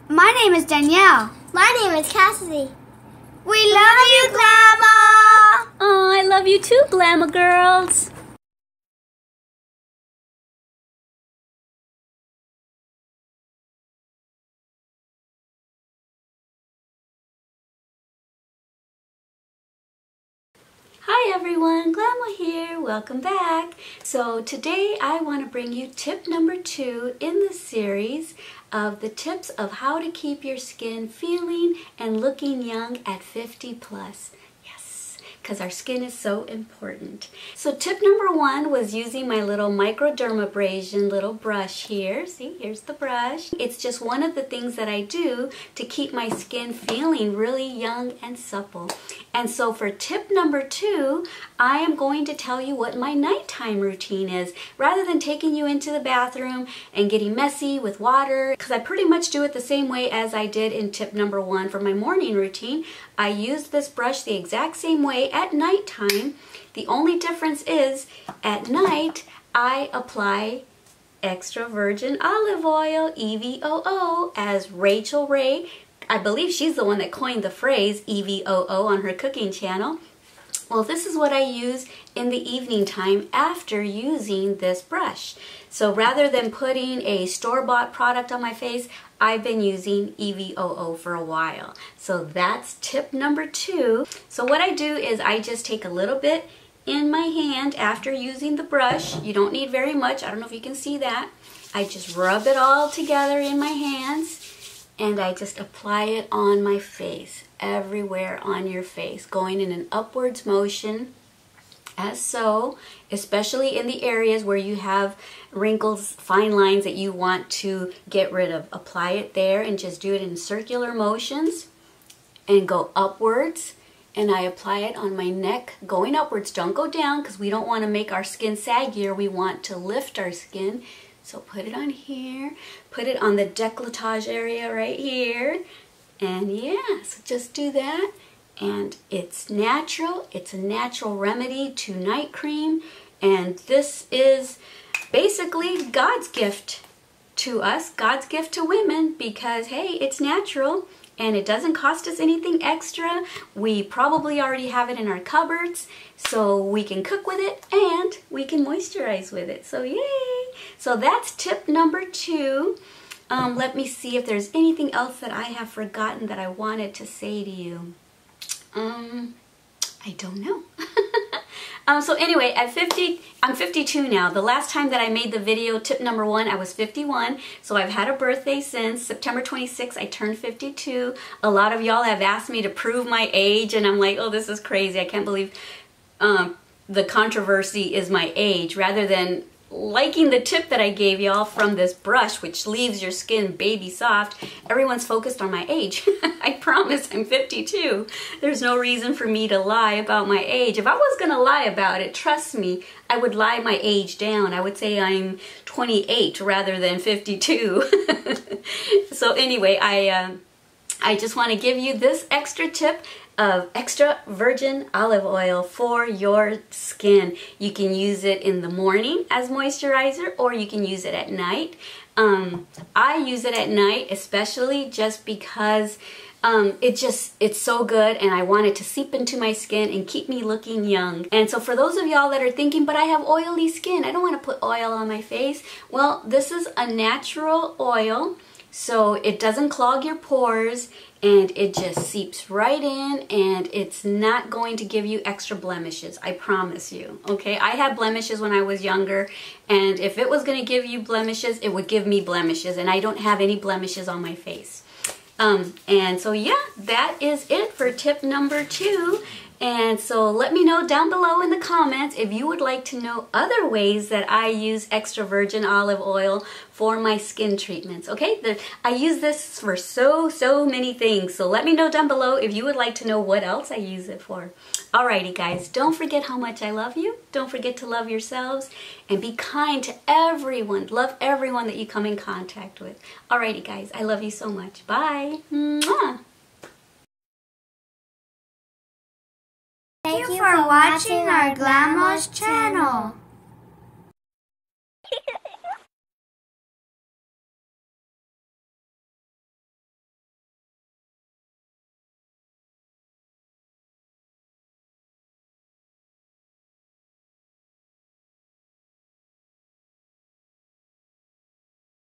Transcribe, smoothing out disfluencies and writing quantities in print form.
My name is Danielle. My name is Cassidy. We love you, Glama! Oh, I love you too, Glama girls. Hi everyone, Glama here. Welcome back. So today I want to bring you tip number 2 in the series of the tips of how to keep your skin feeling and looking young at 50 plus. Yes, because our skin is so important. So tip number 1 was using my little microdermabrasion little brush here. See, here's the brush. It's just one of the things that I do to keep my skin feeling really young and supple. And so for tip number 2, I am going to tell you what my nighttime routine is, rather than taking you into the bathroom and getting messy with water, because I pretty much do it the same way as I did in tip number 1 for my morning routine. I use this brush the exact same way at nighttime. The only difference is at night I apply extra virgin olive oil, EVOO, as Rachel Ray, I believe she's the one that coined the phrase EVOO on her cooking channel. Well, this is what I use in the evening time after using this brush. So rather than putting a store-bought product on my face, I've been using EVOO for a while. So that's tip number 2. So what I do is I just take a little bit in my hand after using the brush. You don't need very much. I don't know if you can see that. I just rub it all together in my hands. And I just apply it on my face, everywhere on your face, going in an upwards motion, as so, especially in the areas where you have wrinkles, fine lines that you want to get rid of. Apply it there and just do it in circular motions and go upwards. And I apply it on my neck, going upwards. Don't go down, because we don't want to make our skin saggier. We want to lift our skin. So put it on here, put it on the décolletage area right here, and yeah, so just do that. And it's natural, it's a natural remedy to night cream, and this is basically God's gift to us, God's gift to women, because hey, it's natural and it doesn't cost us anything extra. We probably already have it in our cupboards, so we can cook with it and we can moisturize with it, so yay! So that's tip number 2. Let me see if there's anything else that I have forgotten that I wanted to say to you. I don't know. So anyway, at 50, I'm 52 now. The last time that I made the video, tip number 1, I was 51. So I've had a birthday since September 26th. I turned 52. A lot of y'all have asked me to prove my age, and I'm like, oh, this is crazy. I can't believe the controversy is my age, rather than liking the tip that I gave y'all from this brush, which leaves your skin baby soft. Everyone's focused on my age. I promise I'm 52. There's no reason for me to lie about my age. If I was gonna lie about it, trust me, I would lie my age down. I would say I'm 28 rather than 52. So anyway, I just want to give you this extra tip of extra virgin olive oil for your skin. You can use it in the morning as moisturizer, or you can use it at night. I use it at night, especially just because it's so good, and I want it to seep into my skin and keep me looking young. And so for those of y'all that are thinking, but I have oily skin, I don't want to put oil on my face. Well, this is a natural oil, so it doesn't clog your pores, and it just seeps right in, and it's not going to give you extra blemishes, I promise you, okay? I had blemishes when I was younger, and if it was going to give you blemishes, it would give me blemishes, and I don't have any blemishes on my face. And so yeah, that is it for tip number 2. And so let me know down below in the comments if you would like to know other ways that I use extra virgin olive oil for my skin treatments, okay? I use this for so many things, so let me know down below if you would like to know what else I use it for. Alrighty guys, don't forget how much I love you. Don't forget to love yourselves and be kind to everyone. Love everyone that you come in contact with. Alrighty guys, I love you so much. Bye. Mwah. Thank you for watching our Glama's channel.